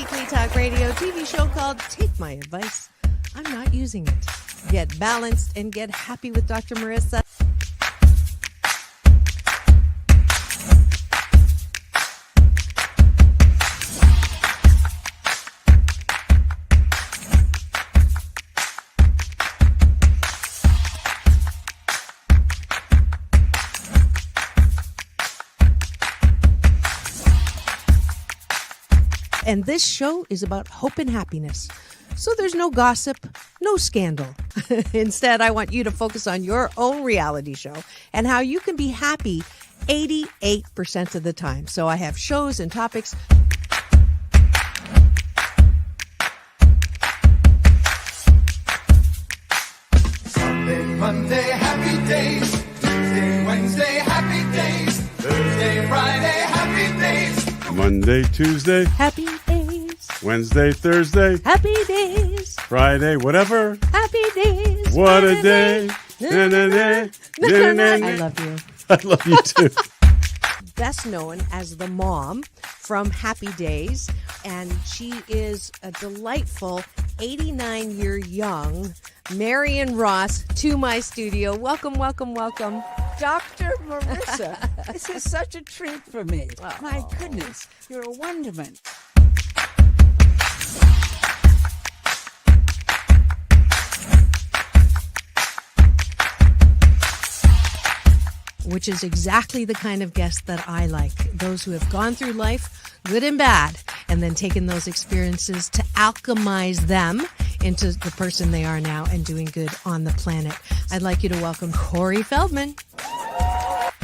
weekly talk radio TV show called Take My Advice. I'm not using it. Get balanced and get happy with Dr. Marissa. And this show is about hope and happiness. So there's no gossip, no scandal. Instead, I want you to focus on your own reality show and how you can be happy 88% of the time. So I have shows and topics. Sunday, Monday, happy days. Tuesday, Wednesday, happy days. Thursday, Friday, happy days. Monday, Tuesday, Happy days. Wednesday, Thursday, Happy days. Friday, whatever. Happy days. What a day. Na, na, na, na, na, na. I love you. I love you too. Best known as the mom from Happy Days, and she is a delightful 89-year young Marion Ross to my studio. Welcome, welcome, welcome. Dr. Marissa, this is such a treat for me. My goodness, you're a wonderment. Which is exactly the kind of guest that I like. Those who have gone through life, good and bad, and then taken those experiences to alchemize them into the person they are now and doing good on the planet. I'd like you to welcome Corey Feldman.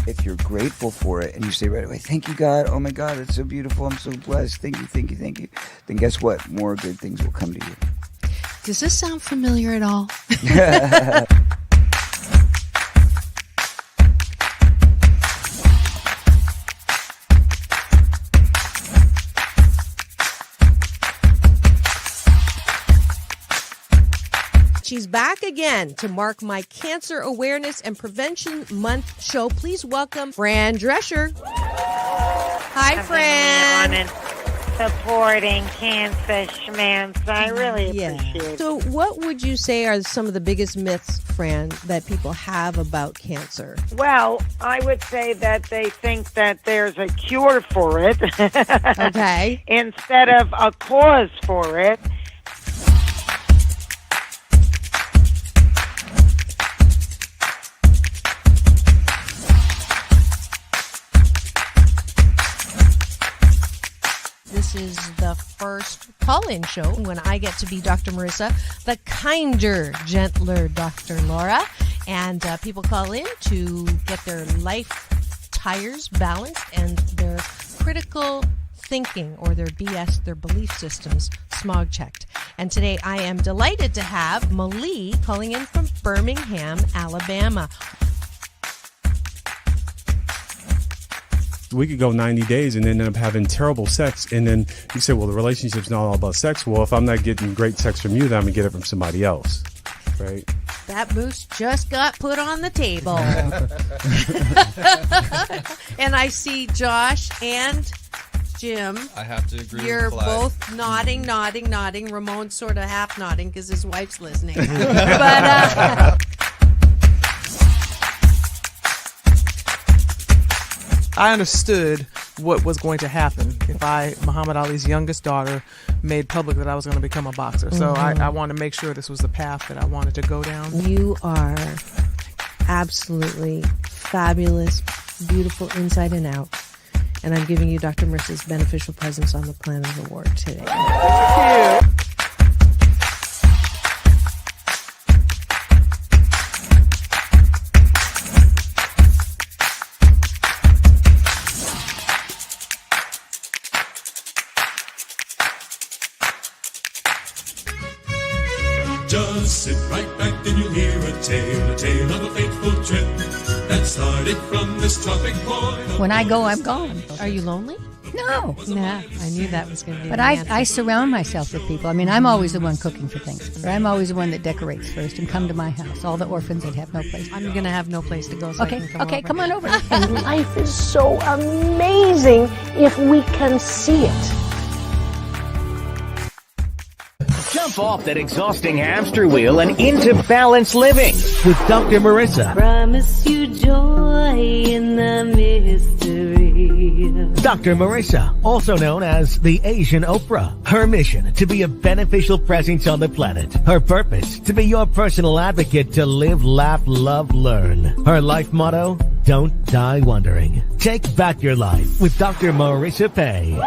If you're grateful for it and you say right away, thank you, God. Oh, my God, it's so beautiful. I'm so blessed. Thank you, thank you, thank you. Then guess what? More good things will come to you. Does this sound familiar at all? She's back again to mark my Cancer Awareness and Prevention Month show. Please welcome Fran Drescher. Hi, Fran. On and supporting cancer schmance. I really appreciate it. So what would you say are some of the biggest myths, Fran, that people have about cancer? Well, I would say that they think that there's a cure for it. Okay. Instead of a cause for it. This is the first call-in show when I get to be Dr. Marissa, the kinder, gentler Dr. Laura. And people call in to get their life tires balanced and their critical thinking or their BS, their belief systems, smog checked. And today I am delighted to have Malie calling in from Birmingham, Alabama. We could go 90 days and then end up having terrible sex. And then you say, well, the relationship's not all about sex. Well, if I'm not getting great sex from you, then I'm going to get it from somebody else. Right? That moose just got put on the table. And I see Josh and Jim. I have to agree You're with Clyde. both nodding. Ramon's sort of half nodding because his wife's listening. But I understood what was going to happen if Muhammad Ali's youngest daughter, made public that I was going to become a boxer. So I wanted to make sure this was the path that I wanted to go down. You are absolutely fabulous, beautiful inside and out. And I'm giving you Dr. Marissa's Beneficial Presence on the Planet Award today. Thank you. Just sit right back and you'll hear a tale of a fateful trip that started from this tropic point. When I go, I'm gone. Are you lonely? No. Nah, I knew that was going to be But the answer. I surround myself with people. I mean, I'm always the one cooking for things. Or I'm always the one that decorates first and come to my house. All the orphans that have no place. I'm going to have no place to go, so I can come over. Come on over. And life is so amazing if we can see it. Jump off that exhausting hamster wheel and into balanced living with Dr. Marissa. Promise you joy in the mystery. Dr. Marissa, also known as the Asian Oprah. Her mission, to be a beneficial presence on the planet. Her purpose, to be your personal advocate to live, laugh, love, learn. Her life motto, don't die wondering. Take back your life with Dr. Marissa Pay.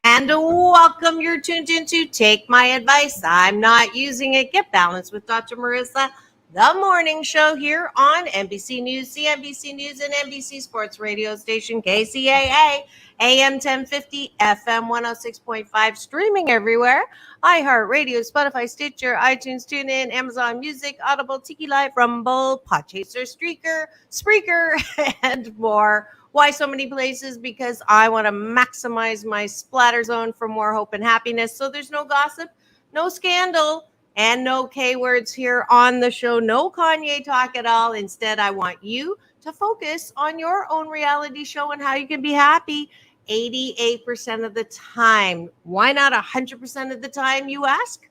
And welcome. You're tuned into Take My Advice. I'm not using it. Get balanced with Dr. Marissa, the morning show here on NBC News, CNBC News, and NBC Sports radio station KCAA, AM 1050, FM 106.5, streaming everywhere. iHeartRadio, Spotify, Stitcher, iTunes, TuneIn, Amazon Music, Audible, Tiki Live, Rumble, Podchaser, Spreaker, and more. Why so many places? Because I want to maximize my splatter zone for more hope and happiness. So there's no gossip, no scandal, and no K words here on the show. No Kanye talk at all. Instead, I want you to focus on your own reality show and how you can be happy 88% of the time. Why not 100% of the time, you ask?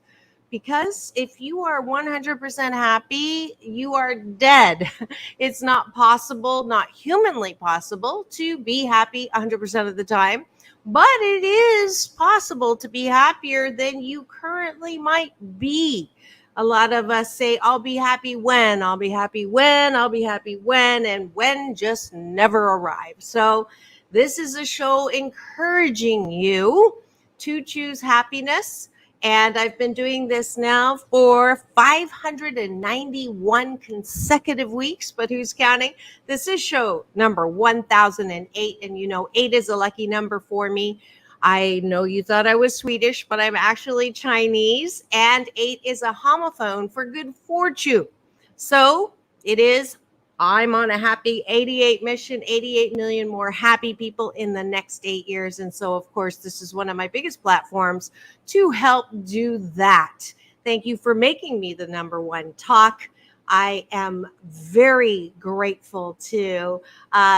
Because if you are 100% happy, you are dead. It's not possible, not humanly possible, to be happy 100% of the time. But it is possible to be happier than you currently might be. A lot of us say, I'll be happy when, I'll be happy when, I'll be happy when, and when just never arrives. So this is a show encouraging you to choose happiness. And I've been doing this now for 591 consecutive weeks, but who's counting? This is show number 1008, and you know 8 is a lucky number for me. I know you thought I was Swedish, but I'm actually Chinese, and 8 is a homophone for good fortune. So it is, I'm on a happy 88 mission, 88 million more happy people in the next 8 years. And so, of course, this is one of my biggest platforms to help do that. Thank you for making me the number one talk. I am very grateful to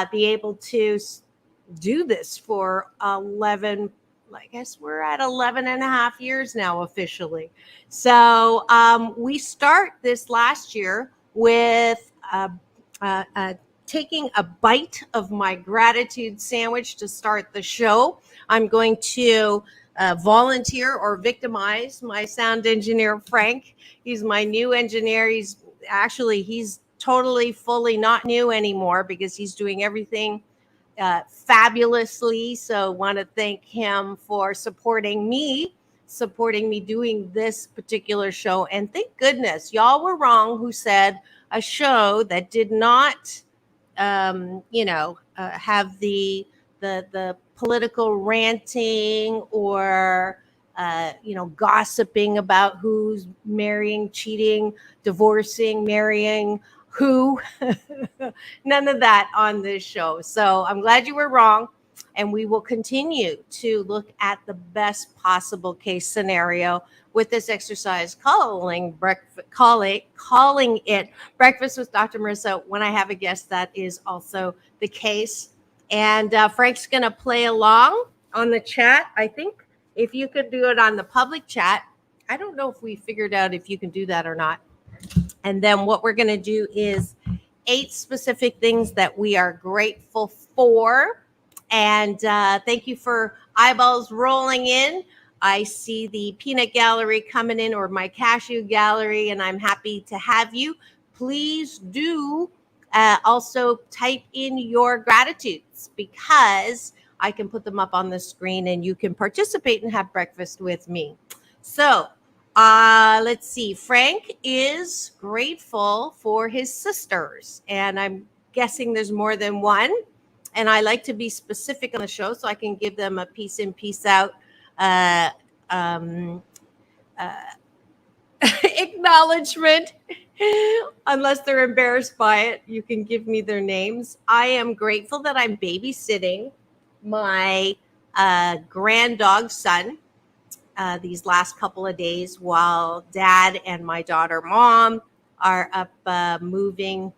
be able to do this for 11, I guess we're at 11 and a half years now officially. So we start this last year with taking a bite of my gratitude sandwich to start the show. I'm going to volunteer or victimize my sound engineer, Frank. He's my new engineer. He's totally, fully not new anymore because he's doing everything fabulously. So want to thank him for supporting me doing this particular show. And thank goodness y'all were wrong who said a show that did not, have the political ranting or, gossiping about who's marrying, cheating, divorcing, marrying who. None of that on this show. So I'm glad you were wrong. And we will continue to look at the best possible case scenario with this exercise calling it Breakfast with Dr. Marissa. When I have a guest, that is also the case. And Frank's going to play along on the chat. I think if you could do it on the public chat, I don't know if we figured out if you can do that or not. And then what we're going to do is 8 specific things that we are grateful for. And thank you for eyeballs rolling in. I see the peanut gallery coming in, or my cashew gallery, and I'm happy to have you. Please do also type in your gratitudes, because I can put them up on the screen and you can participate and have breakfast with me. So let's see. Frank is grateful for his sisters, and I'm guessing there's more than one. And I like to be specific on the show so I can give them a peace in, peace out acknowledgement. Unless they're embarrassed by it, you can give me their names. I am grateful that I'm babysitting my grand dog son these last couple of days while dad and my daughter mom are up moving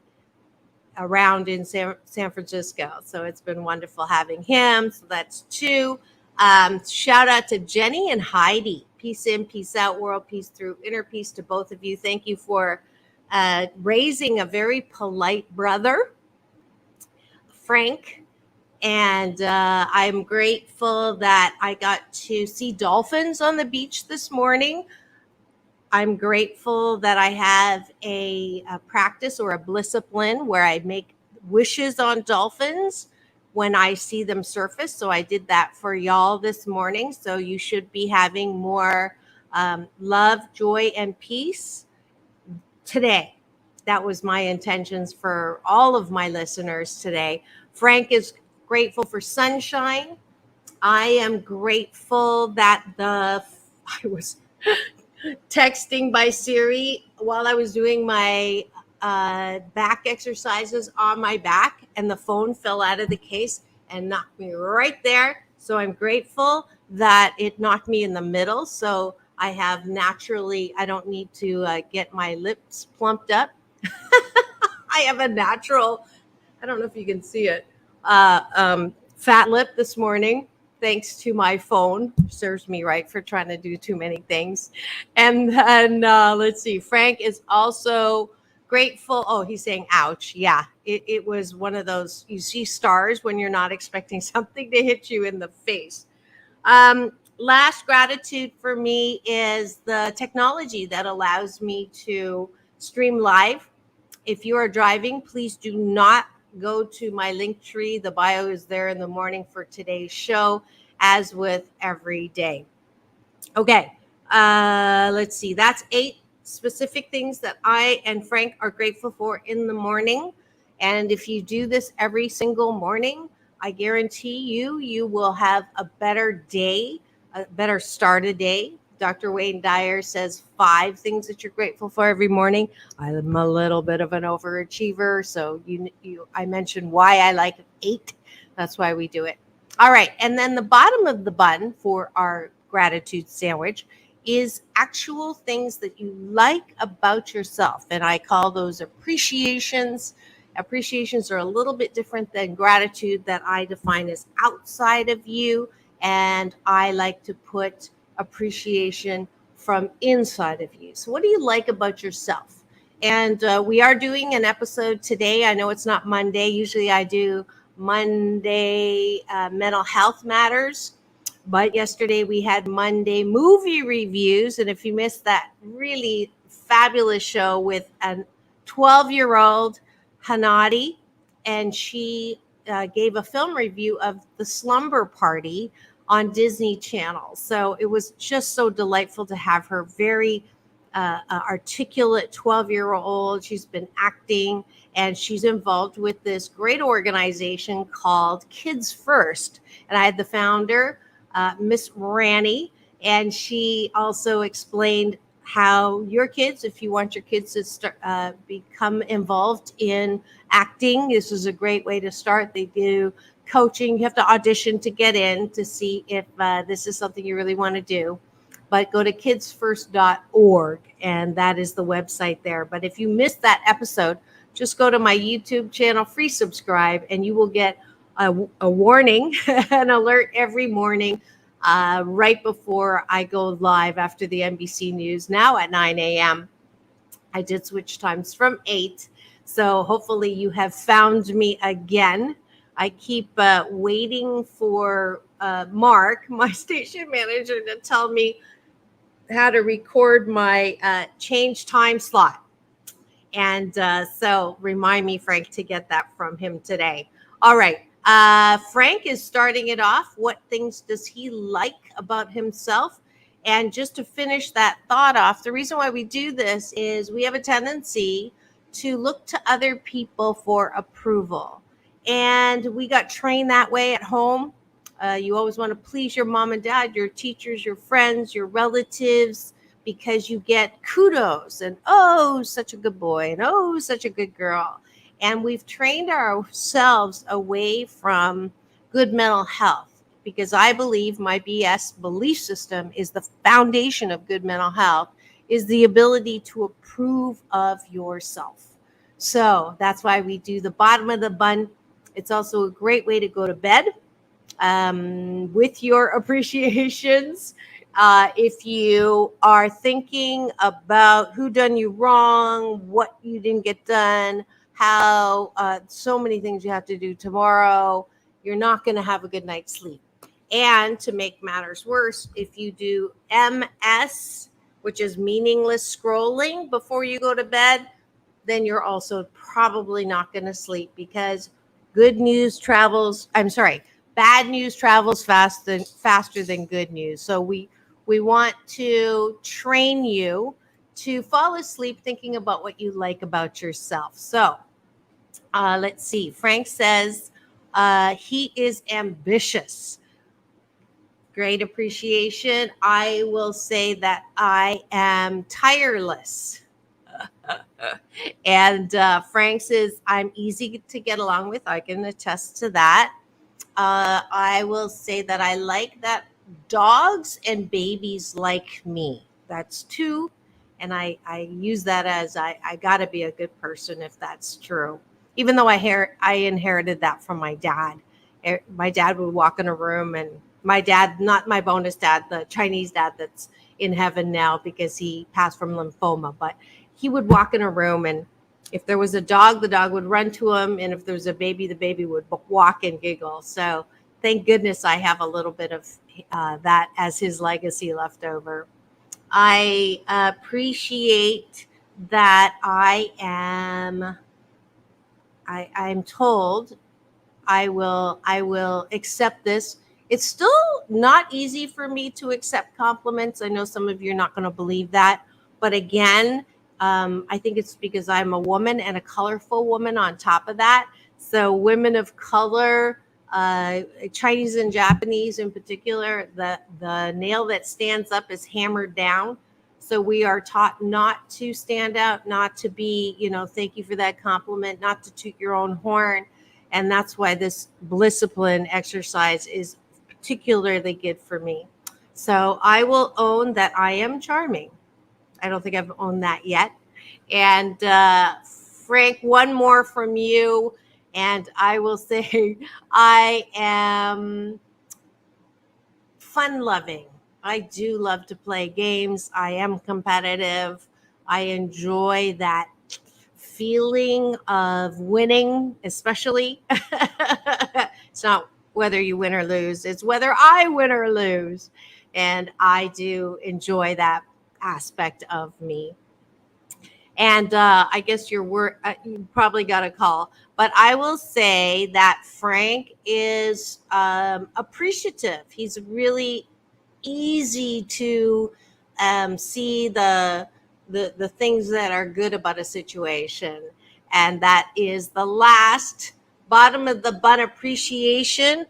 around in San Francisco. So it's been wonderful having him. So that's 2. Shout out to Jenny and Heidi. Peace in, peace out, world peace through, inner peace to both of you. Thank you for raising a very polite brother, Frank. And I'm grateful that I got to see dolphins on the beach this morning. I'm grateful that I have a practice or a discipline where I make wishes on dolphins when I see them surface. So I did that for y'all this morning. So you should be having more love, joy, and peace today. That was my intentions for all of my listeners today. Frank is grateful for sunshine. I am grateful that I was texting by Siri while I was doing my back exercises on my back, and the phone fell out of the case and knocked me right there. So I'm grateful that it knocked me in the middle. So I have naturally, I don't need to get my lips plumped up. I have a natural, I don't know if you can see it, fat lip this morning, thanks to my phone. Serves me right for trying to do too many things. And then let's see, Frank is also grateful. Oh, he's saying ouch. Yeah, it was one of those, you see stars when you're not expecting something to hit you in the face. Last gratitude for me is the technology that allows me to stream live. If you are driving, please do not go to my link tree. The bio is there in the morning for today's show, as with every day. Okay, let's see. That's 8 specific things that I and Frank are grateful for in the morning. And if you do this every single morning, I guarantee you will have a better day, a better start of day. Dr. Wayne Dyer says 5 things that you're grateful for every morning. I'm a little bit of an overachiever, so I mentioned why I like 8. That's why we do it. All right, and then the bottom of the bun for our gratitude sandwich is actual things that you like about yourself, and I call those appreciations. Appreciations are a little bit different than gratitude that I define as outside of you, and I like to put appreciation from inside of you. So what do you like about yourself? And we are doing an episode today. I know it's not Monday. Usually I do Monday mental health matters, but yesterday we had Monday movie reviews. And if you missed that really fabulous show with a 12-year-old Hanadi, and she gave a film review of The Slumber Party on Disney Channel. So it was just so delightful to have her, very articulate 12-year-old. She's been acting, and she's involved with this great organization called Kids First. And I had the founder, Miss Rani, and she also explained how your kids, if you want your kids to start, become involved in acting, this is a great way to start. They do coaching. You have to audition to get in to see if this is something you really want to do. But go to kidsfirst.org, and that is the website there. But if you missed that episode, just go to my YouTube channel, free subscribe, and you will get a warning, an alert every morning right before I go live after the NBC News, now at 9 a.m. I did switch times from 8. So hopefully you have found me again. I keep waiting for Mark, my station manager, to tell me how to record my change time slot. And so remind me, Frank, to get that from him today. All right. Frank is starting it off. What things does he like about himself? And just to finish that thought off, the reason why we do this is we have a tendency to look to other people for approval. And we got trained that way at home. You always want to please your mom and dad, your teachers, your friends, your relatives, because you get kudos and, oh, such a good boy, and oh, such a good girl. And we've trained ourselves away from good mental health, because I believe my BS belief system is the foundation of good mental health, is the ability to approve of yourself. So that's why we do the bottom of the bun. It's also a great way to go to bed with your appreciations. If you are thinking about who done you wrong, what you didn't get done, how so many things you have to do tomorrow, you're not going to have a good night's sleep. And to make matters worse, if you do MS, which is meaningless scrolling before you go to bed, then you're also probably not going to sleep, because good news travels, I'm sorry, bad news travels faster than good news. So we want to train you to fall asleep thinking about what you like about yourself. So let's see. Frank says he is ambitious. Great appreciation. I will say that I am tireless. And Frank says, I'm easy to get along with. I can attest to that. I will say that I like that dogs and babies like me. That's two. And I use that as I got to be a good person if that's true. Even though I inherited that from my dad. My dad would walk in a room, and my dad, not my bonus dad, the Chinese dad that's in heaven now because he passed from lymphoma, but he would walk in a room, and if there was a dog, the dog would run to him. And if there was a baby, the baby would walk and giggle. So thank goodness I have a little bit of that as his legacy left over. I appreciate that I'm told I will accept this. It's still not easy for me to accept compliments. I know some of you are not going to believe that. But again, I think it's because I'm a woman, and a colorful woman on top of that. So women of color, Chinese and Japanese in particular, the nail that stands up is hammered down. So we are taught not to stand out, not to be, thank you for that compliment, not to toot your own horn. And that's why this Blisscipline exercise is particularly good for me. So I will own that I am charming. I don't think I've owned that yet. And Frank, one more from you. And I will say I am fun-loving. I do love to play games. I am competitive. I enjoy that feeling of winning, especially. It's not whether you win or lose, it's whether I win or lose. And I do enjoy that aspect of me. And I guess you probably got a call, but I will say that Frank is appreciative. He's really easy to see the things that are good about a situation. And that is the last bottom of the bun appreciation.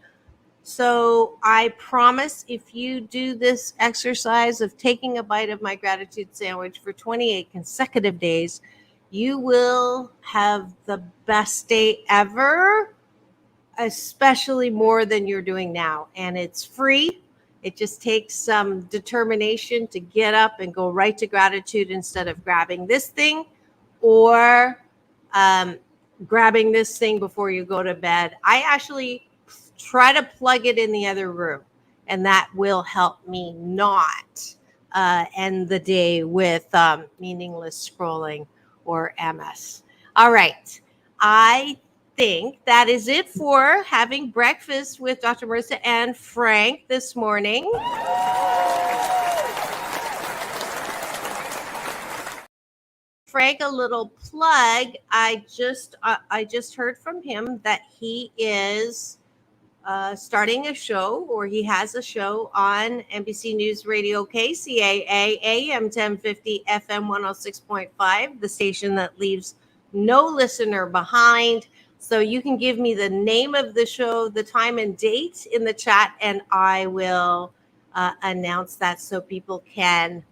So I promise, if you do this exercise of taking a bite of my gratitude sandwich for 28 consecutive days, you will have the best day ever, especially more than you're doing now. And it's free. It just takes some determination to get up and go right to gratitude instead of grabbing this thing or grabbing this thing before you go to bed. I actually try to plug it in the other room, and that will help me not end the day with meaningless scrolling or MS. All right. I think that is it for having breakfast with Dr. Marissa and Frank this morning. Frank, a little plug. I just heard from him that he is starting a show, or he has a show on NBC News Radio KCAA AM 1050 FM 106.5, the station that leaves no listener behind. So you can give me the name of the show, the time and date in the chat, and I will announce that so people can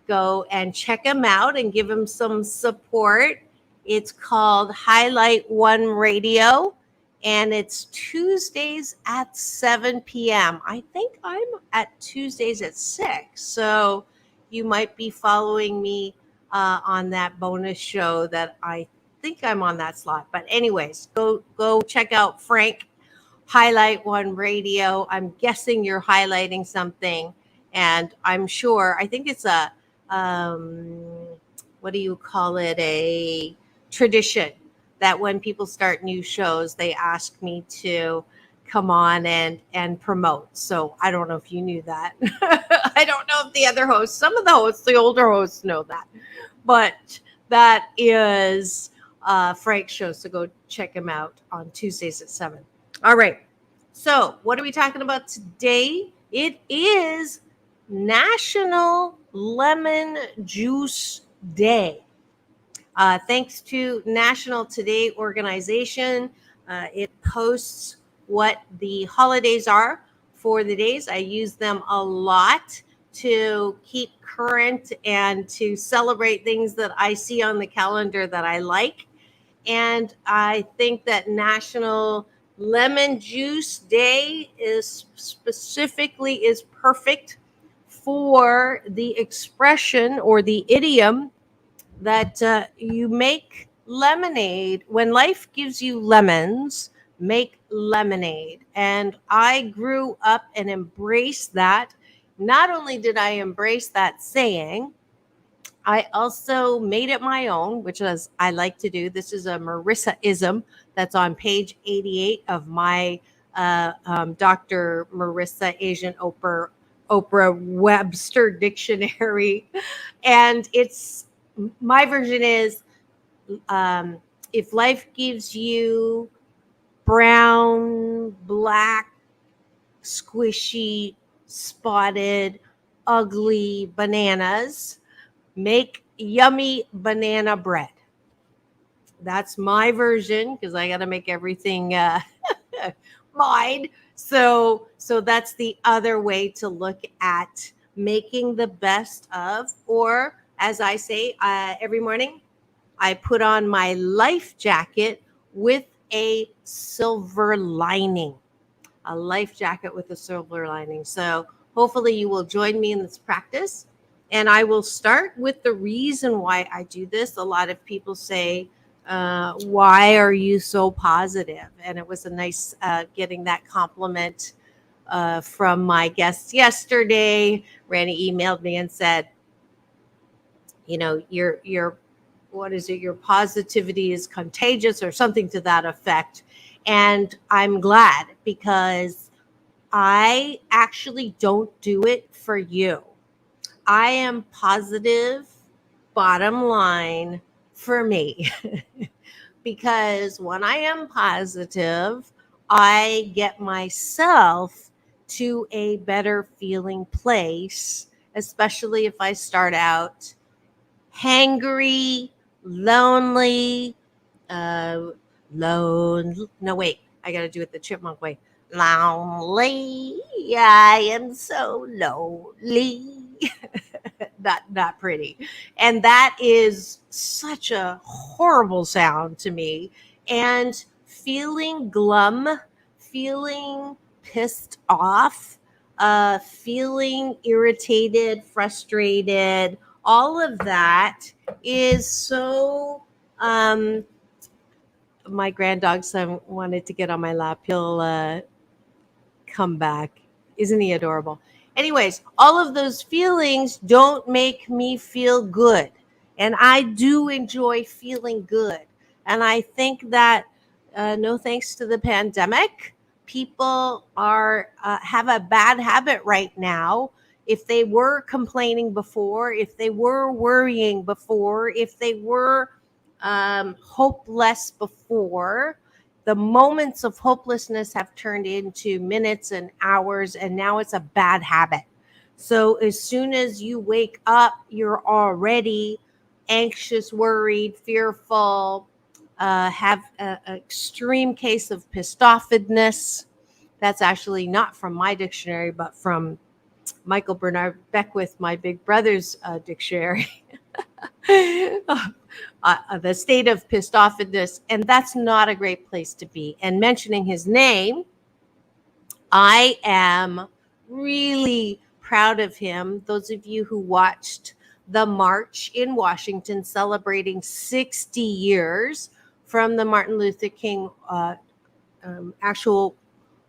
go and check him out and give him some support. It's called Highlight One Radio, and it's Tuesdays at 7 p.m. I think I'm at Tuesdays at 6. So you might be following me on that bonus show that I think I'm on that slot. But anyways, go check out Frank Highlight One Radio. I'm guessing you're highlighting something, and I'm sure. I think it's a what do you call it? A tradition that when people start new shows, they ask me to come on and promote. So I don't know if you knew that. I don't know if the other hosts, some of the hosts, the older hosts know that, but that is Frank's show. So go check him out on Tuesdays at 7. All right. So what are we talking about today? It is National Lemon Juice Day. Thanks to National Today organization, it posts what the holidays are for the days. I use them a lot to keep current and to celebrate things that I see on the calendar that I like. And I think that National Lemon Juice Day is perfect for the expression or the idiom that you make lemonade. When life gives you lemons, make lemonade. And I grew up and embraced that. Not only did I embrace that saying, I also made it my own, which is I like to do. This is a Marissa-ism that's on page 88 of my Dr. Marissa Asian Oprah Webster Dictionary. And it's my version is if life gives you brown, black, squishy, spotted, ugly bananas, make yummy banana bread. That's my version because I got to make everything mine. So that's the other way to look at making the best of, or as I say every morning, I put on my life jacket with a silver lining. A life jacket with a silver lining. So hopefully you will join me in this practice. And I will start with the reason why I do this. A lot of people say, why are you so positive? And it was a nice getting that compliment from my guests yesterday. Randy emailed me and said, you know, your what is it? Your positivity is contagious or something to that effect. And I'm glad because I actually don't do it for you. I am positive, bottom line, for me. Because when I am positive, I get myself to a better feeling place, especially if I start out hangry, lonely, no, wait, I got to do it the chipmunk way. Lonely, I am so lonely. Not pretty. And that is such a horrible sound to me. And feeling glum, feeling pissed off, feeling irritated, frustrated, all of that is so my granddog son wanted to get on my lap. He'll come back. Isn't he adorable? Anyways, all of those feelings don't make me feel good. And I do enjoy feeling good. And I think that no thanks to the pandemic, people are have a bad habit right now. If they were complaining before, if they were worrying before, if they were hopeless before, the moments of hopelessness have turned into minutes and hours, and now it's a bad habit. So as soon as you wake up, you're already anxious, worried, fearful, have an extreme case of pissed offedness. That's actually not from my dictionary, but from Michael Bernard Beckwith, my big brother's dictionary. The state of pissed offedness, and that's not a great place to be. And mentioning his name, I am really proud of him. Those of you who watched the march in Washington celebrating 60 years from the Martin Luther King actual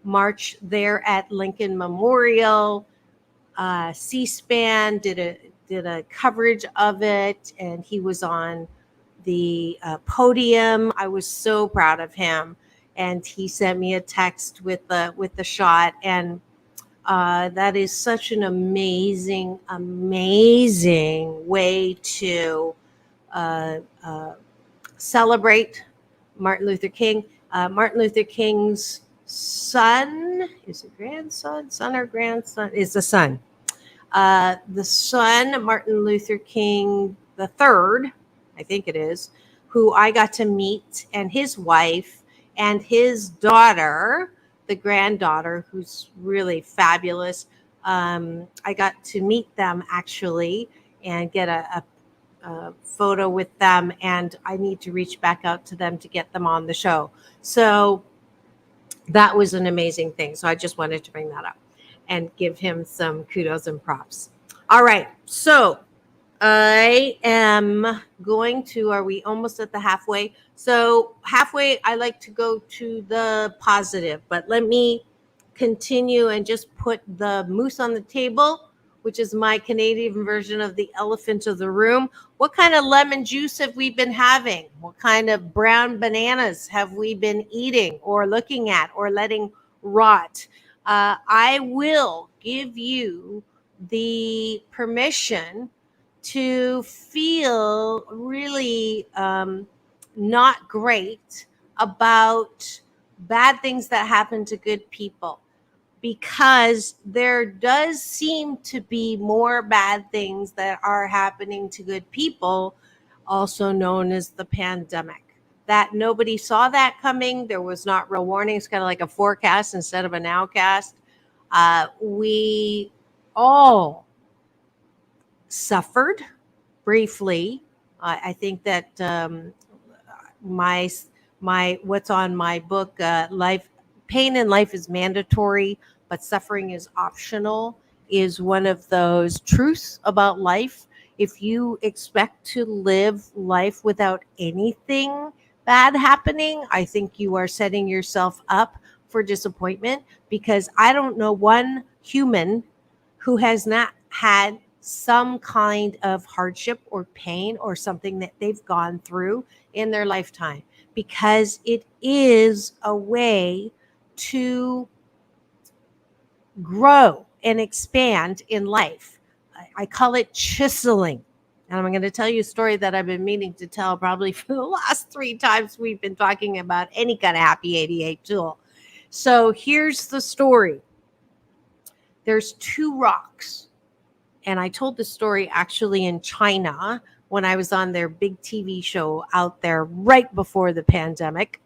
march there at Lincoln Memorial. C-SPAN did a coverage of it, and he was on the podium. I was so proud of him, and he sent me a text with the shot, and that is such an amazing way to celebrate Martin Luther King. Martin Luther King's son, is it grandson, son or grandson? Is the son. The son, Martin Luther King the third, I think it is, who I got to meet, and his wife and his daughter, the granddaughter, who's really fabulous. I got to meet them actually and get a photo with them, and I need to reach back out to them to get them on the show. So that was an amazing thing. So I just wanted to bring that up and give him some kudos and props. All right. So I am going to, are we almost at the halfway? So halfway, I like to go to the positive, but let me continue and just put the moose on the table, which is my Canadian version of the elephant of the room. What kind of lemon juice have we been having? What kind of brown bananas have we been eating or looking at or letting rot? I will give you the permission to feel really not great about bad things that happen to good people, because there does seem to be more bad things that are happening to good people, also known as the pandemic. That nobody saw that coming. There was not real warnings, kind of like a forecast instead of a nowcast. We all suffered briefly. I think that my what's on my book, Life, Pain in Life is Mandatory, but Suffering is Optional, is one of those truths about life. If you expect to live life without anything bad happening, I think you are setting yourself up for disappointment, because I don't know one human who has not had some kind of hardship or pain or something that they've gone through in their lifetime, because it is a way to grow and expand in life. I call it chiseling. And I'm going to tell you a story that I've been meaning to tell probably for the last 3 times we've been talking about any kind of Happy 88 tool. So here's the story. There's 2 rocks. And I told the story actually in China when I was on their big TV show out there right before the pandemic.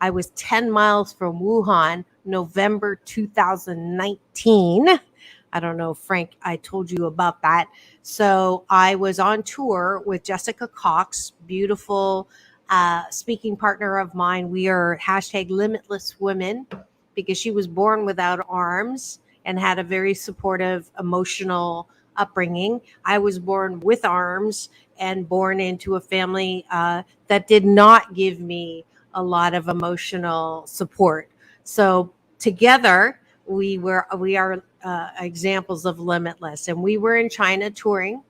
I was 10 miles from Wuhan, November 2019. I don't know, Frank, I told you about that. So I was on tour with Jessica Cox, beautiful speaking partner of mine. We are #LimitlessWomen, because she was born without arms and had a very supportive, emotional upbringing. I was born with arms and born into a family that did not give me a lot of emotional support. So together we are examples of limitless. And we were in China touring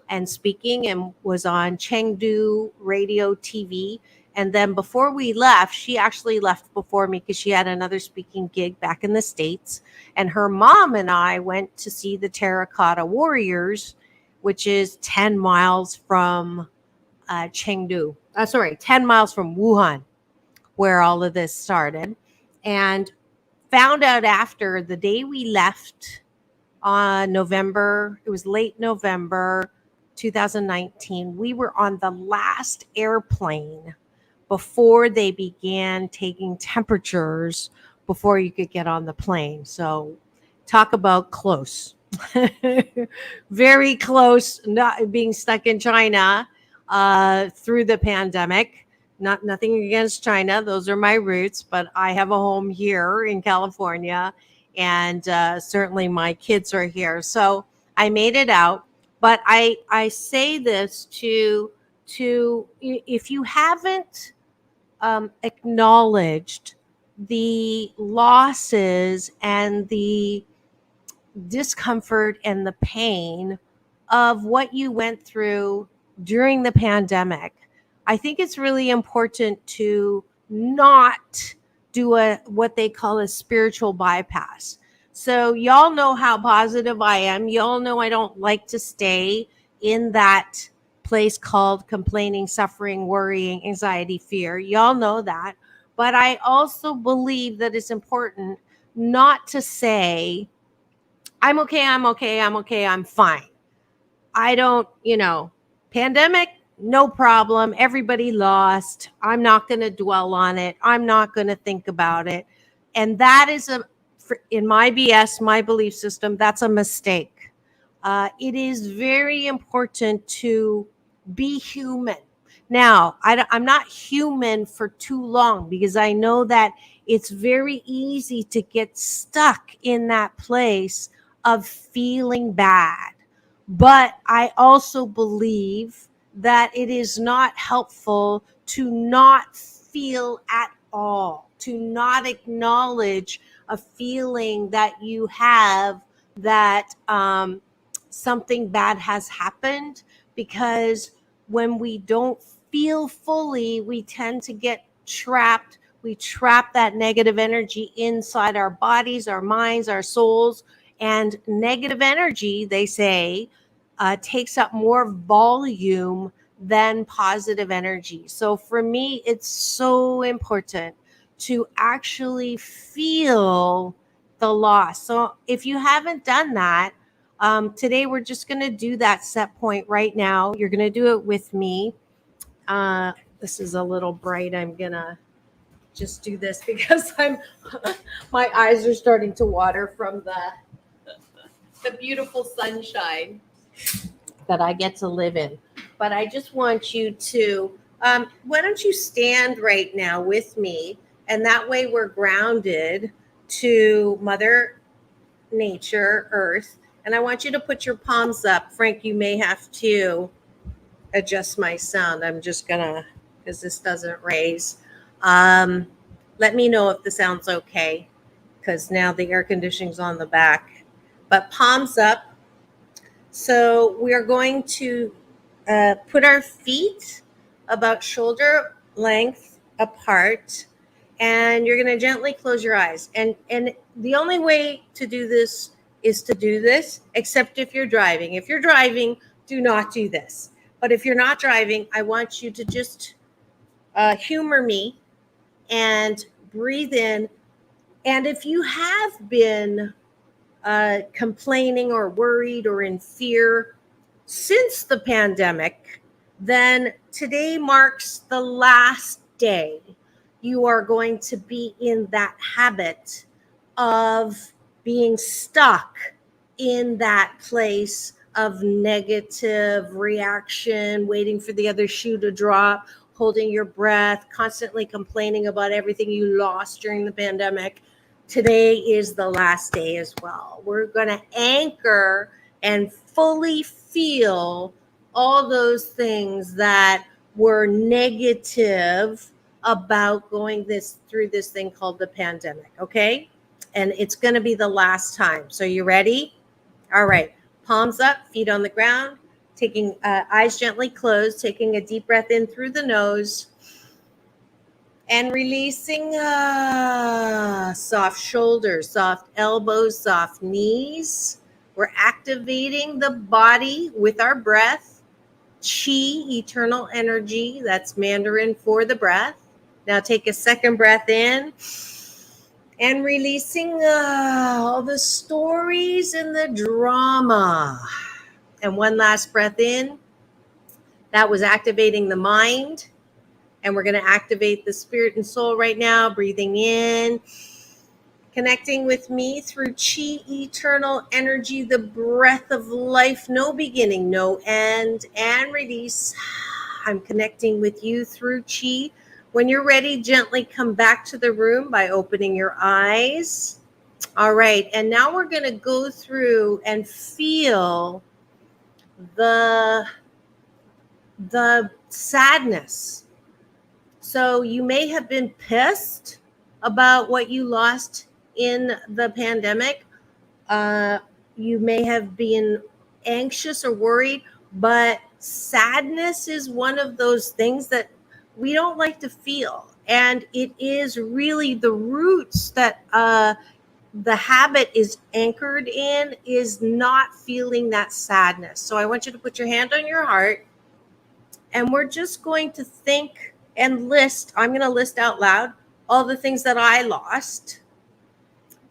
and speaking, and was on Chengdu radio TV. And then before we left, she actually left before me because she had another speaking gig back in the States. And her mom and I went to see the Terracotta Warriors, which is 10 miles from Chengdu. 10 miles from Wuhan, where all of this started. And found out after the day we left on November, it was late November 2019, we were on the last airplane before they began taking temperatures before you could get on the plane. So talk about close. Very close, not being stuck in China through the pandemic. Nothing against China. Those are my roots, but I have a home here in California, and certainly my kids are here. So I made it out. But I say this to if you haven't acknowledged the losses and the discomfort and the pain of what you went through during the pandemic. I think it's really important to not do a what they call a spiritual bypass. So y'all know how positive I am. Y'all know I don't like to stay in that place called complaining, suffering, worrying, anxiety, fear. Y'all know that. But I also believe that it's important not to say, I'm okay, I'm okay, I'm okay, I'm fine. I don't, pandemic, no problem. Everybody lost. I'm not going to dwell on it. I'm not going to think about it. And that is in my BS, my belief system, that's a mistake. It is very important to be human. Now, I'm not human for too long because I know that it's very easy to get stuck in that place of feeling bad. But I also believe that it is not helpful to not feel at all, to not acknowledge a feeling that you have that something bad has happened, because when we don't feel fully, we tend to get trapped. We trap that negative energy inside our bodies, our minds, our souls. And negative energy, they say, takes up more volume than positive energy. So for me, it's so important to actually feel the loss. So if you haven't done that, today we're just going to do that set point right now. You're going to do it with me. This is a little bright. I'm going to just do this because my eyes are starting to water from the beautiful sunshine that I get to live in. But I just want you to, why don't you stand right now with me? And that way we're grounded to Mother Nature, Earth. And I want you to put your palms up. Frank, you may have to adjust my sound. I'm just gonna, because this doesn't raise. Let me know if the sound's okay, because now the air conditioning's on the back. But palms up. So we are going to put our feet about shoulder length apart, and you're going to gently close your eyes. And the only way to do this is to do this, except if you're driving. If you're driving, do not do this. But if you're not driving, I want you to just humor me and breathe in. And if you have been complaining or worried or in fear since the pandemic, then today marks the last day you are going to be in that habit of being stuck in that place of negative reaction, waiting for the other shoe to drop, holding your breath, constantly complaining about everything you lost during the pandemic. Today is the last day as well. We're going to anchor and fully feel all those things that were negative about going through this thing called the pandemic, okay? And it's going to be the last time. So you ready? All right. Palms up, feet on the ground, taking eyes gently closed, taking a deep breath in through the nose. And releasing soft shoulders, soft elbows, soft knees. We're activating the body with our breath. Chi, eternal energy. That's Mandarin for the breath. Now take a second breath in. And releasing all the stories and the drama. And one last breath in. That was activating the mind. And we're going to activate the spirit and soul right now. Breathing in, connecting with me through Chi, eternal energy, the breath of life, no beginning, no end, and release. I'm connecting with you through Chi. When you're ready, gently come back to the room by opening your eyes. All right. And now we're going to go through and feel the sadness. So you may have been pissed about what you lost in the pandemic. You may have been anxious or worried, but sadness is one of those things that we don't like to feel. And it is really the roots that the habit is anchored in, is not feeling that sadness. So I want you to put your hand on your heart, and we're just going to think and list. I'm going to list out loud all the things that I lost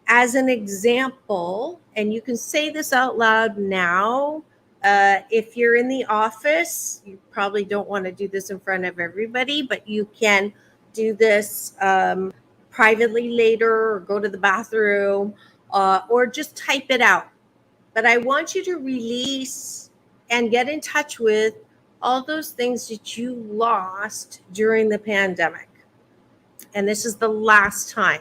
as an example, and you can say this out loud now. If you're in the office, you probably don't want to do this in front of everybody, but you can do this privately later, or go to the bathroom, or just type it out. But I want you to release and get in touch with all those things that you lost during the pandemic. And this is the last time,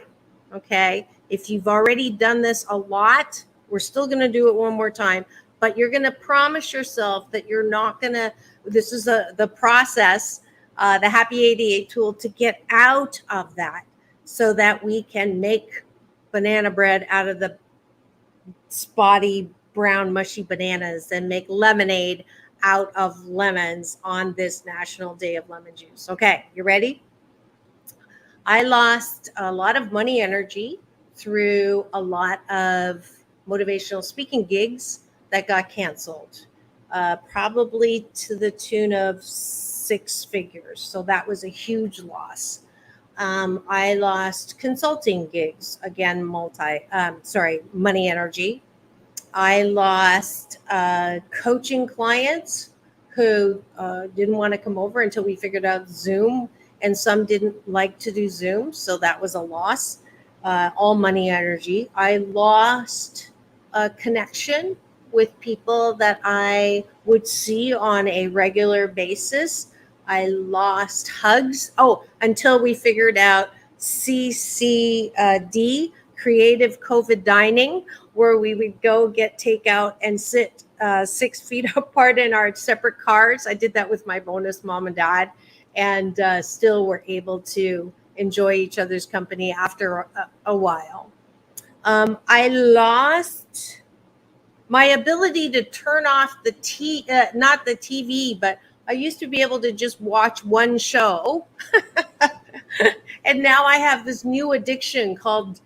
okay? If you've already done this a lot, we're still going to do it one more time, but you're going to promise yourself that you're not going to, this is the process, the Happy 88 tool to get out of that, so that we can make banana bread out of the spotty, brown, mushy bananas and make lemonade out of lemons on this National Day of Lemon Juice. Okay, you ready? I lost a lot of money energy through a lot of motivational speaking gigs that got canceled, probably to the tune of 6 figures. So that was a huge loss. I lost consulting gigs, again, money energy. I lost coaching clients who didn't want to come over until we figured out Zoom, and some didn't like to do Zoom, so that was a loss. All money energy. I lost a connection with people that I would see on a regular basis. I lost hugs. Oh, until we figured out CCD, Creative COVID Dining, where we would go get takeout and sit 6 feet apart in our separate cars. I did that with my bonus mom and dad, and still were able to enjoy each other's company after a while. I lost my ability to turn off the not the TV, but I used to be able to just watch one show. And now I have this new addiction called,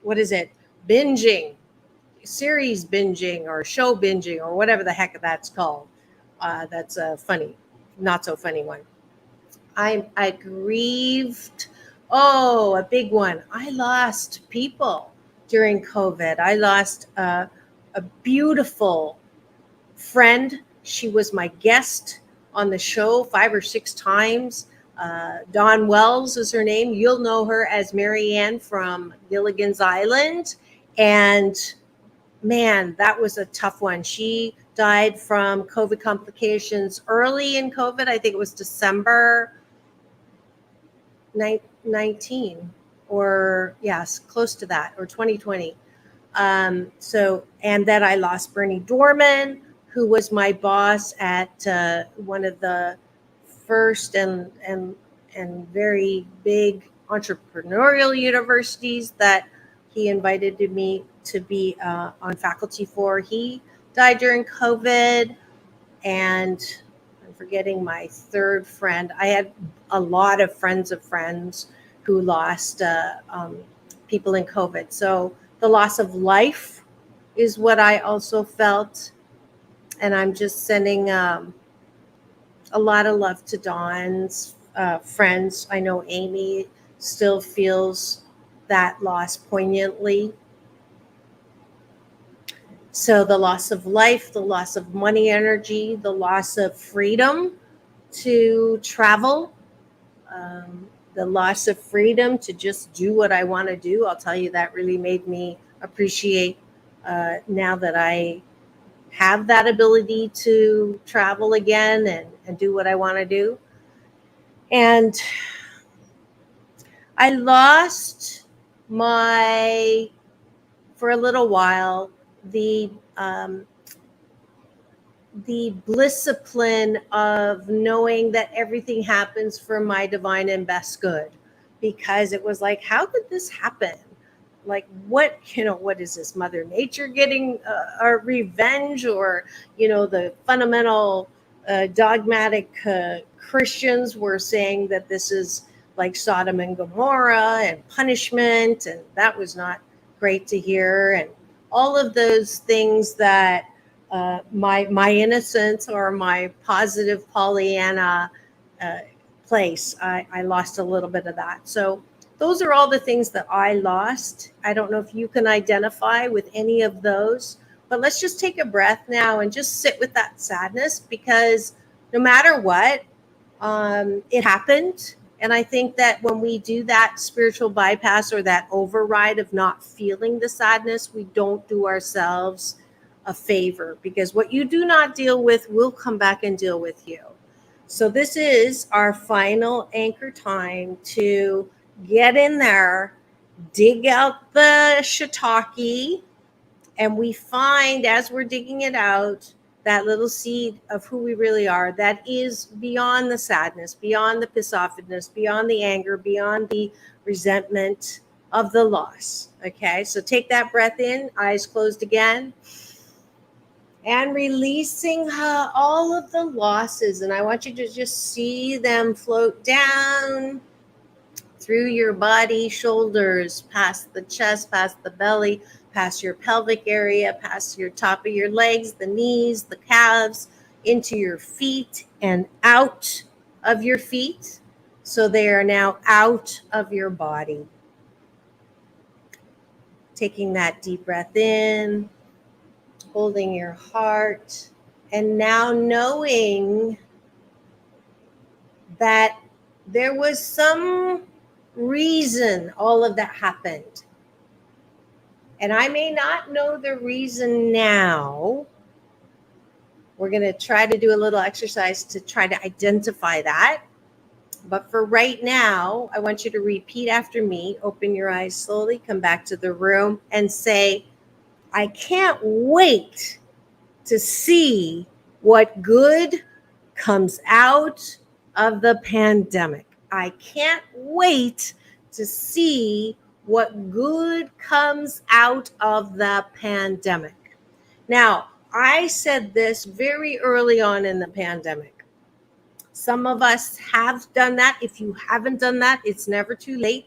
what is it? Binging, series binging, or show binging, or whatever the heck that's called. That's a funny, not so funny one. I grieved. Oh, a big one. I lost people during COVID. I lost a beautiful friend. She was my guest on the show 5 or 6 times. Dawn Wells is her name. You'll know her as Marianne from Gilligan's Island. And man, that was a tough one. She died from COVID complications early in COVID. I think it was December 19, or yes, close to that, or 2020. And then I lost Bernie Dorman, who was my boss at one of the first and very big entrepreneurial universities that he invited me to be on faculty for. He died during COVID, and I'm forgetting my third friend. I had a lot of friends who lost people in COVID. So the loss of life is what I also felt. And I'm just sending a lot of love to Dawn's friends. I know Amy still feels that loss poignantly. So the loss of life, the loss of money energy, the loss of freedom to travel, the loss of freedom to just do what I want to do. I'll tell you, that really made me appreciate now that I have that ability to travel again and do what I want to do. And I lost for a little while, the the blisscipline of knowing that everything happens for my divine and best good, because it was like, how could this happen? Like, what is this, Mother Nature getting a revenge, or the fundamental dogmatic Christians were saying that this is like Sodom and Gomorrah and punishment, and that was not great to hear, and all of those things that my innocence or my positive Pollyanna place, I lost a little bit of that. So those are all the things that I lost. I don't know if you can identify with any of those, but let's just take a breath now and just sit with that sadness, because no matter what, it happened. And I think that when we do that spiritual bypass or that override of not feeling the sadness, we don't do ourselves a favor, because what you do not deal with will come back and deal with you. So this is our final anchor time to get in there, dig out the shiitake, and we find, as we're digging it out, that little seed of who we really are, that is beyond the sadness, beyond the piss-offness, beyond the anger, beyond the resentment of the loss. Okay, so take that breath in, eyes closed again, and releasing all of the losses. And I want you to just see them float down through your body, shoulders, past the chest, past the belly, past your pelvic area, past your top of your legs, the knees, the calves, into your feet and out of your feet. So they are now out of your body. Taking that deep breath in, holding your heart, and now knowing that there was some reason all of that happened. And I may not know the reason now. We're going to try to do a little exercise to try to identify that. But for right now, I want you to repeat after me. Open your eyes slowly, come back to the room, and say, I can't wait to see what good comes out of the pandemic. I can't wait to see what good comes out of the pandemic. Now, I said this very early on in the pandemic. Some of us have done that. If you haven't done that, it's never too late.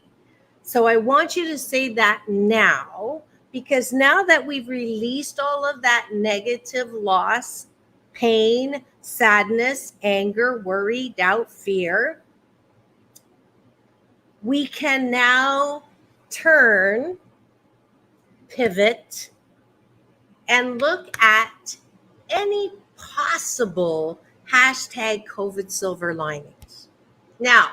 So I want you to say that now, because now that we've released all of that negative loss, pain, sadness, anger, worry, doubt, fear, we can now turn, pivot, and look at any possible hashtag COVID silver linings. Now,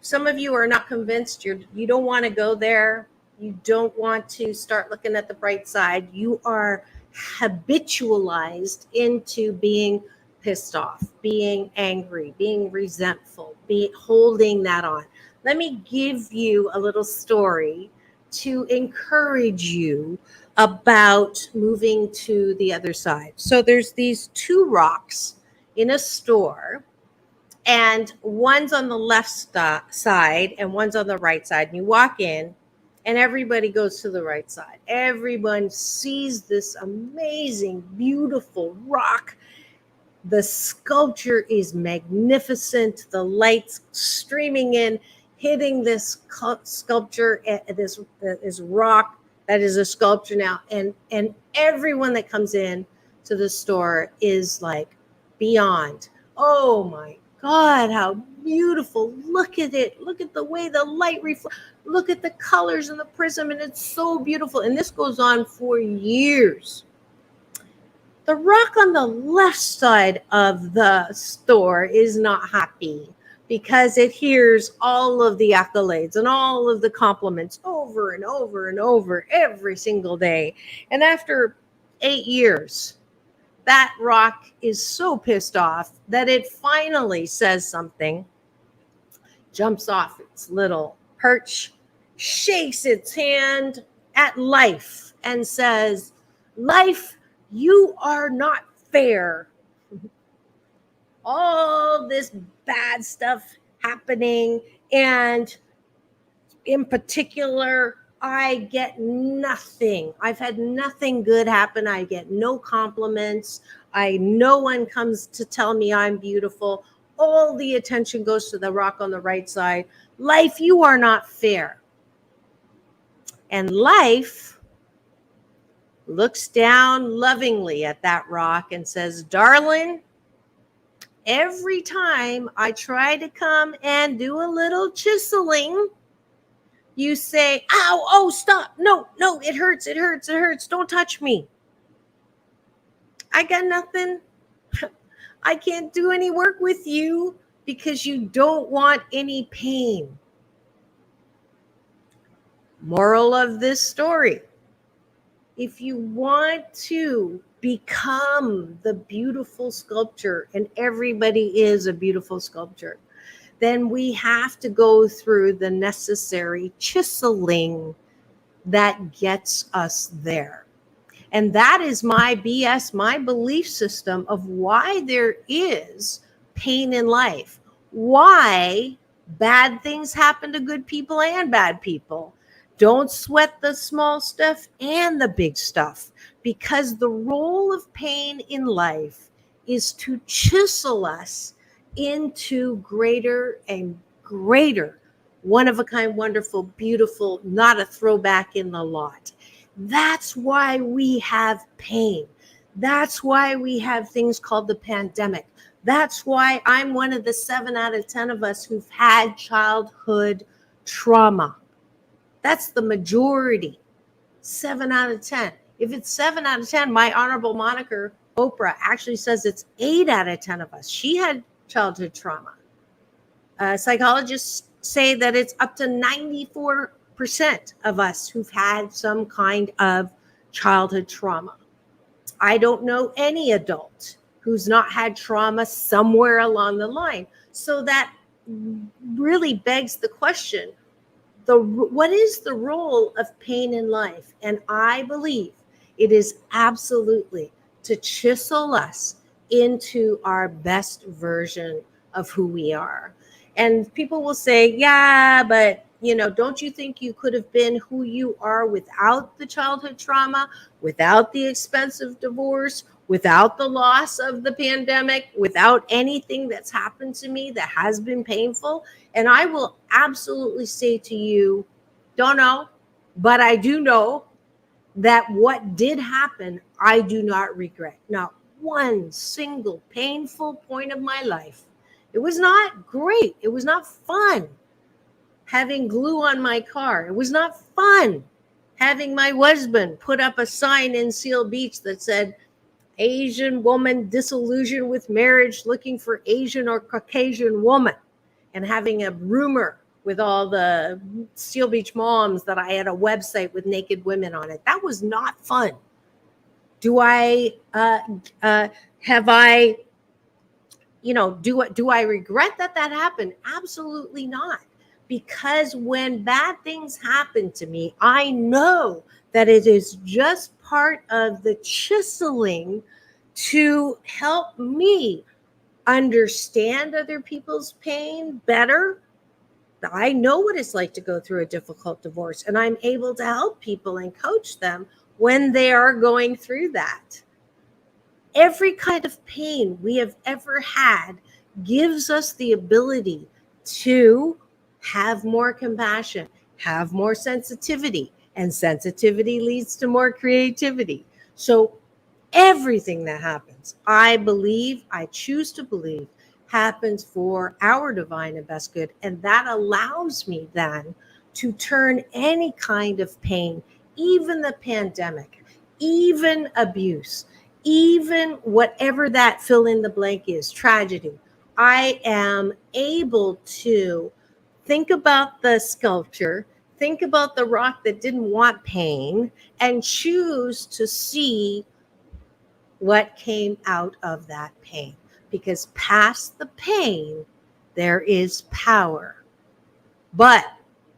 some of you are not convinced. You don't want to go there. You don't want to start looking at the bright side. You are habitualized into being pissed off, being angry, being resentful, holding that on. Let me give you a little story to encourage you about moving to the other side. So there's these two rocks in a store, and one's on the left side and one's on the right side. And you walk in and everybody goes to the right side. Everyone sees this amazing, beautiful rock. The sculpture is magnificent. The lights streaming in, hitting this sculpture, this rock that is a sculpture now. And everyone that comes in to the store is like beyond, oh my God, how beautiful. Look at it. Look at the way the light reflects. Look at the colors in the prism, and it's so beautiful. And this goes on for years. The rock on the left side of the store is not happy because it hears all of the accolades and all of the compliments over and over and over every single day. And after 8 years, that rock is so pissed off that it finally says something, jumps off its little perch, shakes its hand at life and says, life, you are not fair all this bad stuff happening. And in particular, I get nothing. I've had nothing good happen. I get no compliments. No one comes to tell me I'm beautiful. All the attention goes to the rock on the right side. Life, you are not fair. And life looks down lovingly at that rock and says, darling, every time I try to come and do a little chiseling, you say, ow, oh, stop. No, it hurts, it hurts, it hurts. Don't touch me. I got nothing. I can't do any work with you because you don't want any pain. Moral of this story: if you want to become the beautiful sculpture, and everybody is a beautiful sculpture, then we have to go through the necessary chiseling that gets us there. And that is my BS, my belief system of why there is pain in life, why bad things happen to good people and bad people. Don't sweat the small stuff and the big stuff, because the role of pain in life is to chisel us into greater and greater, one-of-a-kind, wonderful, beautiful, not a throwback in the lot. That's why we have pain. That's why we have things called the pandemic. That's why I'm one of the 7 out of 10 of us who've had childhood trauma. That's the majority. 7 out of 10. If it's 7 out of 10, my honorable moniker, Oprah, actually says it's 8 out of 10 of us. She had childhood trauma. Psychologists say that it's up to 94% of us who've had some kind of childhood trauma. I don't know any adult who's not had trauma somewhere along the line. So that really begs the question, what is the role of pain in life? And I believe it is absolutely to chisel us into our best version of who we are. And people will say, yeah, but don't you think you could have been who you are without the childhood trauma, without the expensive divorce, without the loss of the pandemic, without anything that's happened to me that has been painful? And I will absolutely say to you, don't know, but I do know that what did happen, I do not regret. Not one single painful point of my life. It was not great. It was not fun having glue on my car. It was not fun having my husband put up a sign in Seal Beach that said, Asian woman disillusioned with marriage looking for Asian or Caucasian woman, and having a rumor with all the Seal Beach moms that I had a website with naked women on it. That was not fun. Do I regret that happened? Absolutely not. Because when bad things happen to me, I know that it is just part of the chiseling to help me understand other people's pain better. I know what it's like to go through a difficult divorce, and I'm able to help people and coach them when they are going through that. Every kind of pain we have ever had gives us the ability to have more compassion, have more sensitivity, and sensitivity leads to more creativity. So everything that happens, I choose to believe, happens for our divine and best good. And that allows me then to turn any kind of pain, even the pandemic, even abuse, even whatever that fill in the blank is, tragedy, I am able to think about the sculpture, think about the rock that didn't want pain, and choose to see what came out of that pain. Because past the pain, there is power. But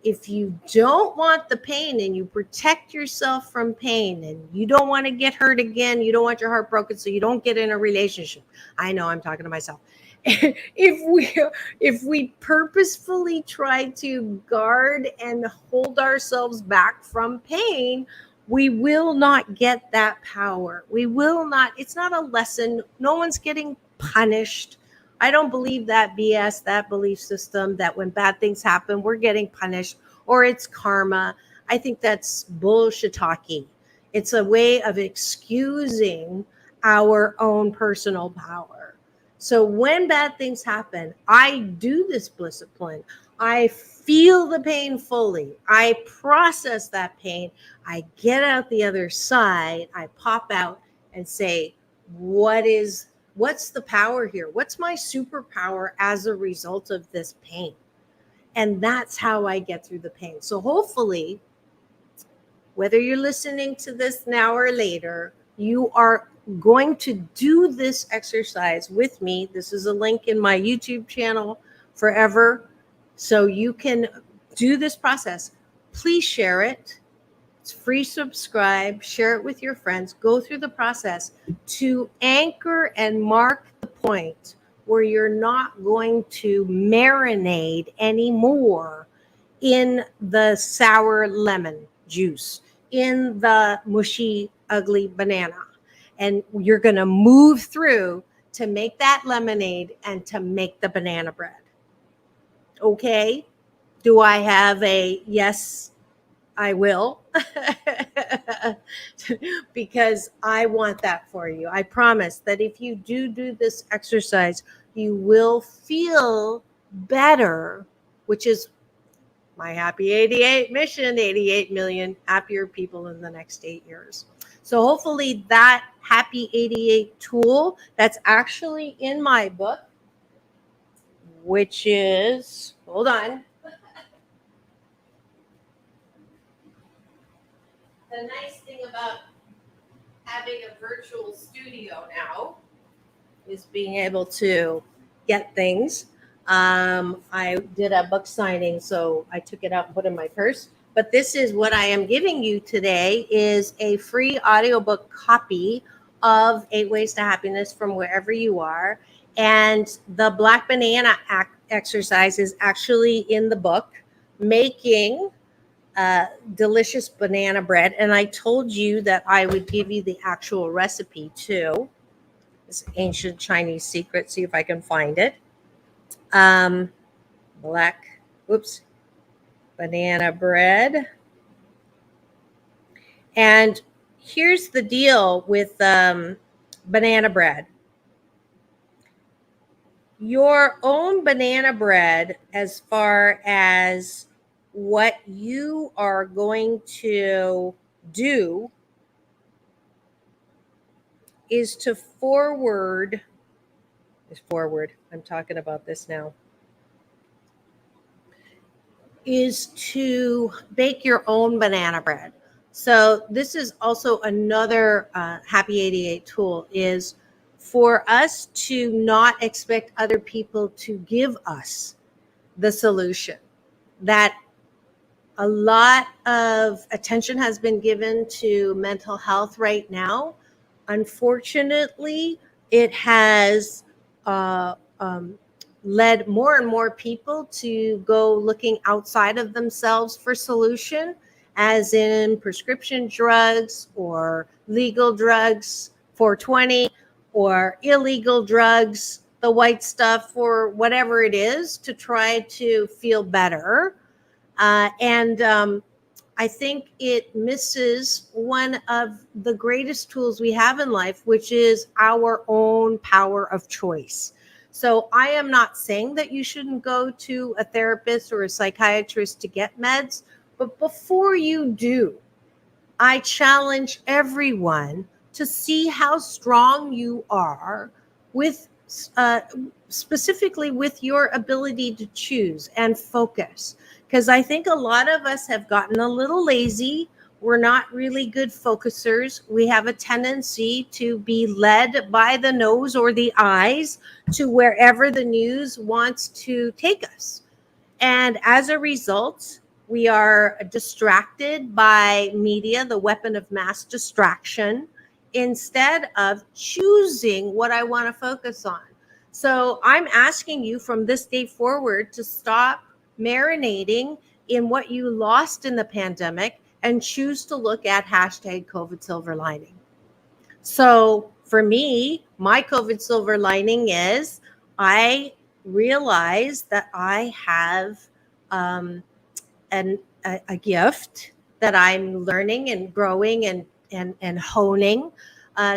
if you don't want the pain and you protect yourself from pain and you don't want to get hurt again, you don't want your heart broken, so you don't get in a relationship. I know I'm talking to myself. if we purposefully try to guard and hold ourselves back from pain, we will not get that power. We will not. It's not a lesson. No one's getting punished. I don't believe that BS, that belief system that when bad things happen, we're getting punished or it's karma. I think that's bullshit talking. It's a way of excusing our own personal power. So when bad things happen, I do this discipline. I feel the pain fully. I process that pain. I get out the other side. I pop out and say, what's the power here? What's my superpower as a result of this pain? And that's how I get through the pain. So hopefully, whether you're listening to this now or later, you are going to do this exercise with me. This is a link in my YouTube channel forever. So you can do this process. Please share it. It's free. Subscribe, share it with your friends. Go through the process to anchor and mark the point where you're not going to marinate anymore in the sour lemon juice, in the mushy, ugly banana. And you're going to move through to make that lemonade and to make the banana bread. Okay? Do I have a yes, I will? Because I want that for you. I promise that if you do this exercise, you will feel better, which is my Happy 88 mission, 88 million happier people in the next 8 years. So hopefully that Happy 88 tool that's actually in my book, which is, hold on. The nice thing about having a virtual studio now is being able to get things. I did a book signing, so I took it out and put it in my purse. But this is what I am giving you today is a free audiobook copy of 8 Ways to Happiness from wherever you are. And the black banana exercise is actually in the book, making delicious banana bread. And I told you that I would give you the actual recipe too. This ancient Chinese secret. See if I can find it. Banana bread. And here's the deal with banana bread. Your own banana bread, as far as what you are going to do, is to forward. I'm talking about this now. Is to bake your own banana bread. So this is also another Happy 88 tool, is for us to not expect other people to give us the solution. That a lot of attention has been given to mental health right now. Unfortunately, it has led more and more people to go looking outside of themselves for solution, as in prescription drugs or legal drugs, 420, or illegal drugs, the white stuff, or whatever it is, to try to feel better. I think it misses one of the greatest tools we have in life, which is our own power of choice. So I am not saying that you shouldn't go to a therapist or a psychiatrist to get meds, but before you do, I challenge everyone to see how strong you are with specifically with your ability to choose and focus. Because I think a lot of us have gotten a little lazy. We're not really good focusers. We have a tendency to be led by the nose or the eyes to wherever the news wants to take us. And as a result, we are distracted by media, the weapon of mass distraction, instead of choosing what I want to focus on. So I'm asking you from this day forward to stop marinating in what you lost in the pandemic and choose to look at hashtag COVID silver lining. So for me, my COVID silver lining is I realize that I have a gift that I'm learning and growing and honing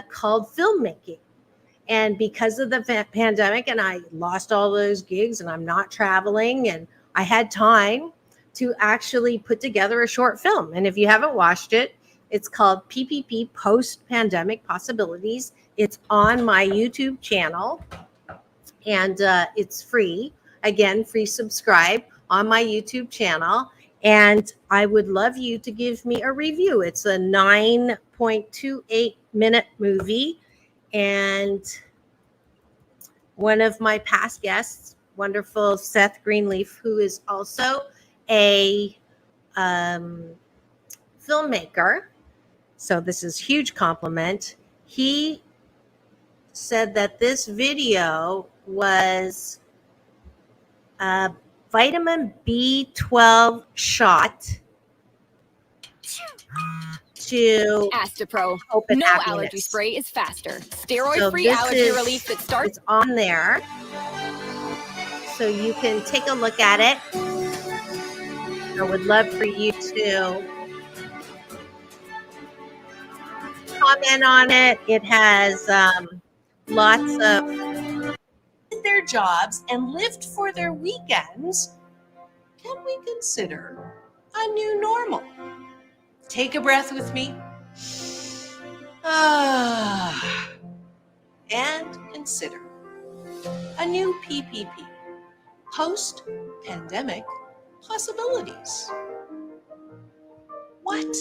called filmmaking. And because of the pandemic, and I lost all those gigs and I'm not traveling, and I had time to actually put together a short film. And if you haven't watched it, it's called PPP Post Pandemic Possibilities. It's on my YouTube channel, and it's free. Again, free subscribe on my YouTube channel. And I would love you to give me a review. It's a 9.28 minute movie. And one of my past guests, wonderful Seth Greenleaf, who is also a filmmaker, so this is huge compliment. He said that this video was a vitamin B12 shot to Astapro. hope and No happiness. allergy spray is faster. Steroid-free allergy relief that starts. It's on there, so you can take a look at it. I would love for you to comment on it. It has lots of their jobs and lived for their weekends. Can we consider a new normal? Take a breath with me. And consider a new PPP, post-pandemic possibilities. What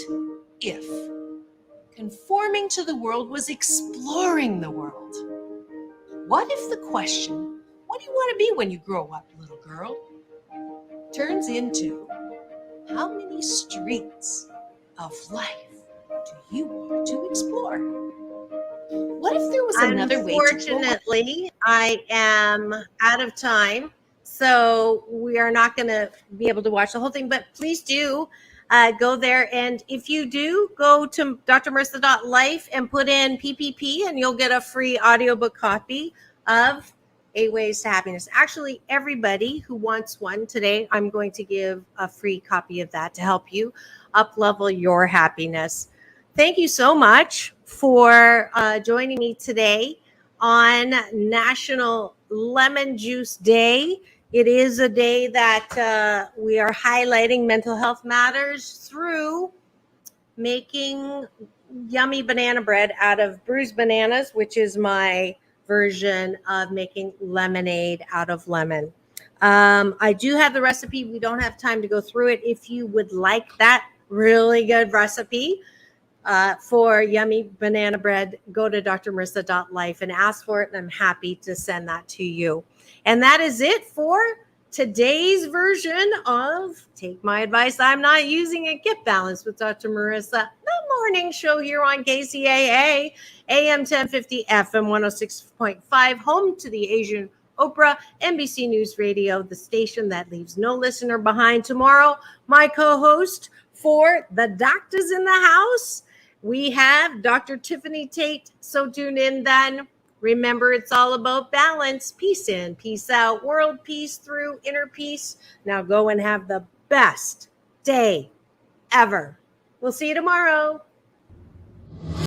if conforming to the world was exploring the world? What if the question, what do you want to be when you grow up, little girl, turns into how many streets of life do you want to explore? What if there was another way to go? Unfortunately, I am out of time, so we are not going to be able to watch the whole thing, but please do go there. And if you do, go to drmarissa.life and put in PPP, and you'll get a free audiobook copy of 8 Ways to Happiness. Actually, everybody who wants one today, I'm going to give a free copy of that to help you up-level your happiness. Thank you so much for joining me today on National Lemon Juice Day. It is a day that we are highlighting mental health matters through making yummy banana bread out of bruised bananas, which is my version of making lemonade out of lemon. I do have the recipe. We don't have time to go through it. If you would like that really good recipe for yummy banana bread, go to drmarissa.life and ask for it, and I'm happy to send that to you. And that is it for today's version of Take My Advice, I'm Not Using It, Get Balanced with Dr. Marissa, the morning show here on KCAA, AM 1050, FM 106.5, home to the Asian Oprah, NBC News Radio, the station that leaves no listener behind. Tomorrow, my co-host for The Doctors in the House, we have Dr. Tiffany Tate. So tune in then. Remember, it's all about balance. Peace in, peace out, world peace through inner peace. Now go and have the best day ever. We'll see you tomorrow.